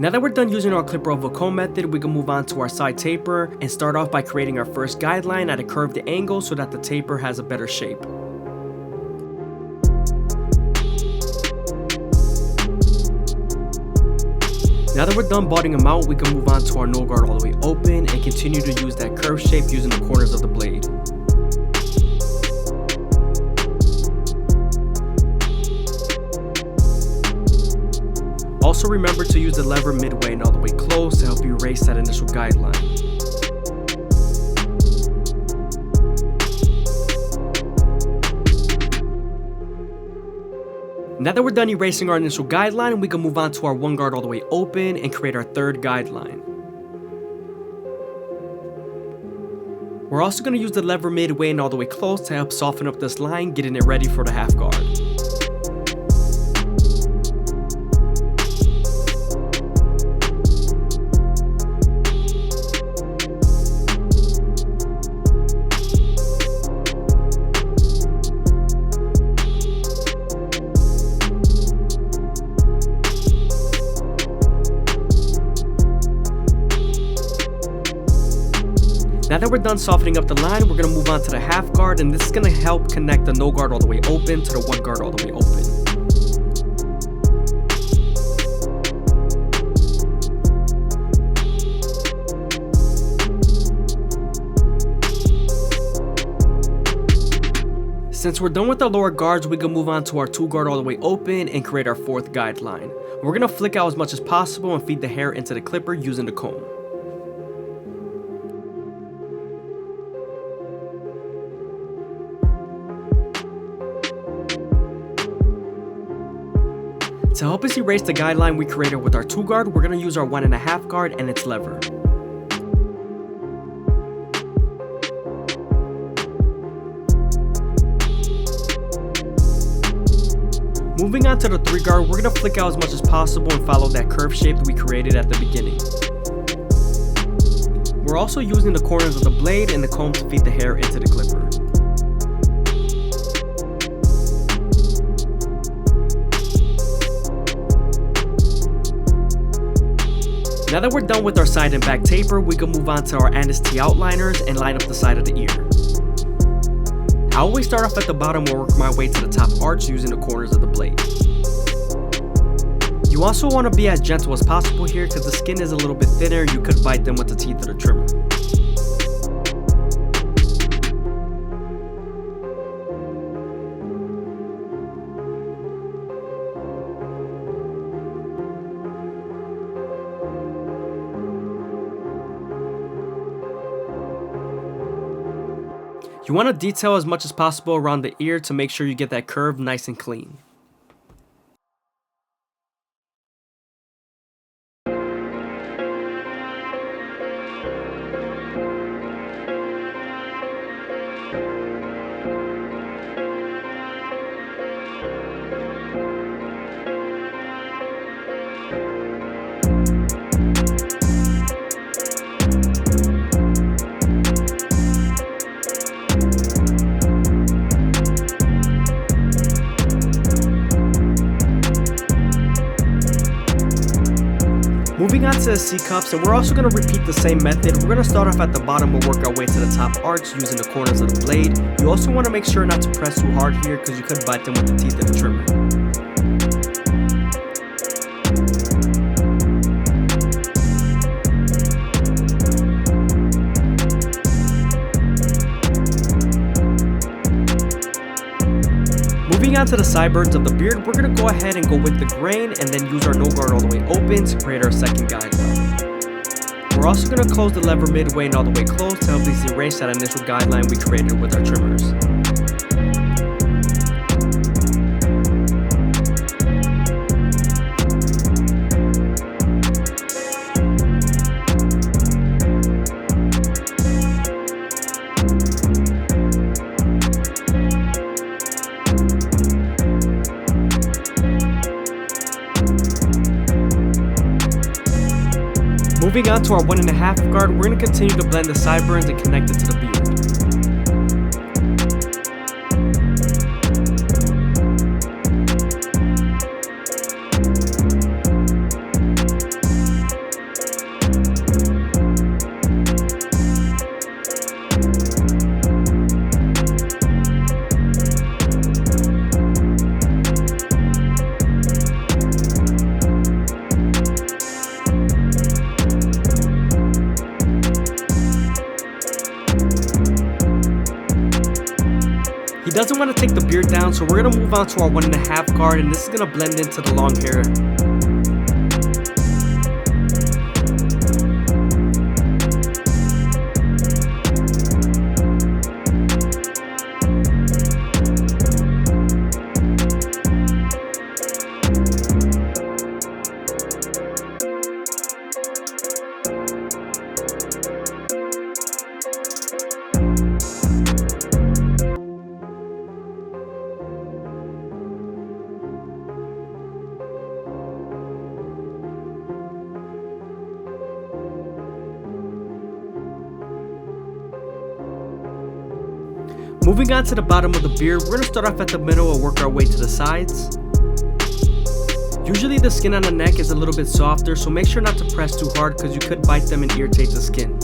Now that we're done using our clipper over comb method, we can move on to our side taper and start off by creating our first guideline at a curved angle so that the taper has a better shape. Now that we're done budding them out, we can move on to our no guard all the way open and continue to use that curved shape using the corners of the blade. Also remember to use the lever midway and all the way close to help you erase that initial guideline. Now that we're done erasing our initial guideline, we can move on to our one guard all the way open and create our third guideline. We're also going to use the lever midway and all the way close to help soften up this line, getting it ready for the half guard. Now that we're done softening up the line, we're going to move on to the half guard, and this is going to help connect the no guard all the way open to the one guard all the way open. Since we're done with the lower guards, we can move on to our two guard all the way open and create our fourth guideline. We're going to flick out as much as possible and feed the hair into the clipper using the comb. To help us erase the guideline we created with our two guard, we're going to use our 1.5 guard and its lever. Moving on to the 3 guard, we're going to flick out as much as possible and follow that curved shape that we created at the beginning. We're also using the corners of the blade and the comb to feed the hair into the clipper. Now that we're done with our side and back taper, we can move on to our Annis T outliners and line up the side of the ear. I always start off at the bottom and work my way to the top arch using the corners of the blade. You also want to be as gentle as possible here because the skin is a little bit thinner, you could bite them with the teeth of the trimmer. You want to detail as much as possible around the ear to make sure you get that curve nice and clean. Moving on to the C-cups, and we're also going to repeat the same method. We're going to start off at the bottom and work our way to the top arch using the corners of the blade. You also want to make sure not to press too hard here because you could bite them with the teeth of the trimmer. Moving on to the sideburns of the beard, we're going to go ahead and go with the grain and then use our no guard all the way open to create our second guideline. We're also going to close the lever midway and all the way close to help us erase that initial guideline we created with our trimmers. Moving on to our 1.5 guard, we're going to continue to blend the sideburns and connect it to the beard. doesn't want to take the beard down, so we're going to move on to our 1.5 guard, and this is going to blend into the long hair. Moving on to the bottom of the beard, we're going to start off at the middle and work our way to the sides. Usually the skin on the neck is a little bit softer, so make sure not to press too hard because you could bite them and irritate the skin.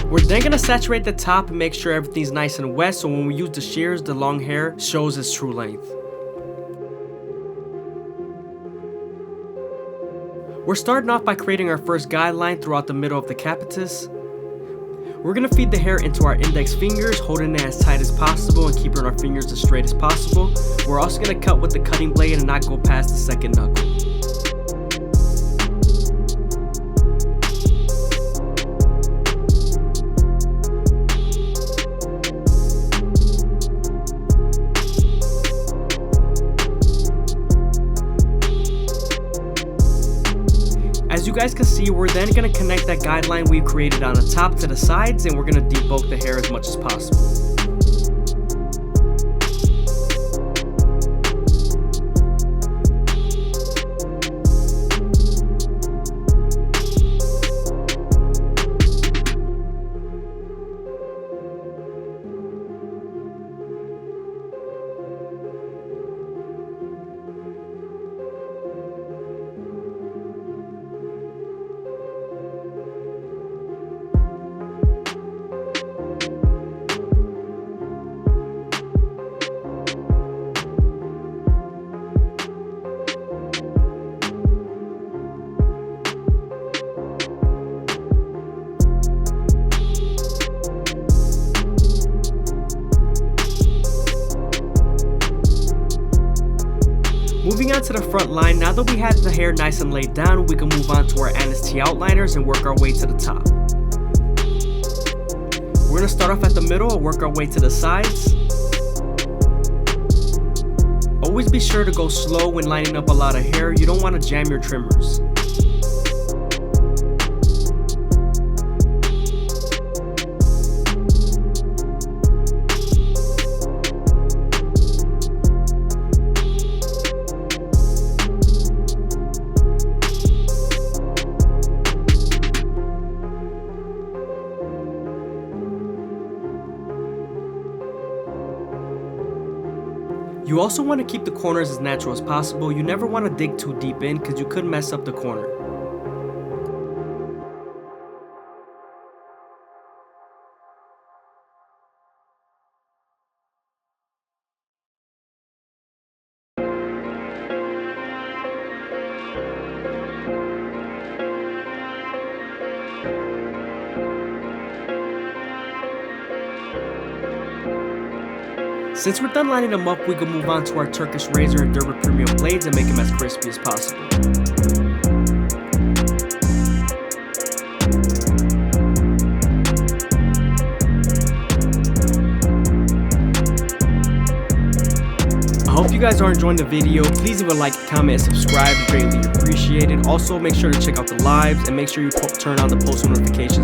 We're then going to saturate the top and make sure everything's nice and wet, so when we use the shears, the long hair shows its true length. We're starting off by creating our first guideline throughout the middle of the capitus. We're going to feed the hair into our index fingers, holding it as tight as possible and keeping our fingers as straight as possible. We're also going to cut with the cutting blade and not go past the second knuckle. As you guys can see, we're then going to connect that guideline we've created on the top to the sides, and we're going to debulk the hair as much as possible. Moving on to the front line, now that we have the hair nice and laid down, we can move on to our T outliners and work our way to the top. We're going to start off at the middle and work our way to the sides. Always be sure to go slow when lining up a lot of hair. You don't want to jam your trimmers. You also want to keep the corners as natural as possible. You never want to dig too deep in because you could mess up the corner. Since we're done lining them up, we can move on to our Turkish razor and Derby Premium blades and make them as crispy as possible. I hope you guys are enjoying the video. Please leave a like, comment, and subscribe. Greatly appreciated. Also, make sure to check out the lives and make sure you turn on the post notifications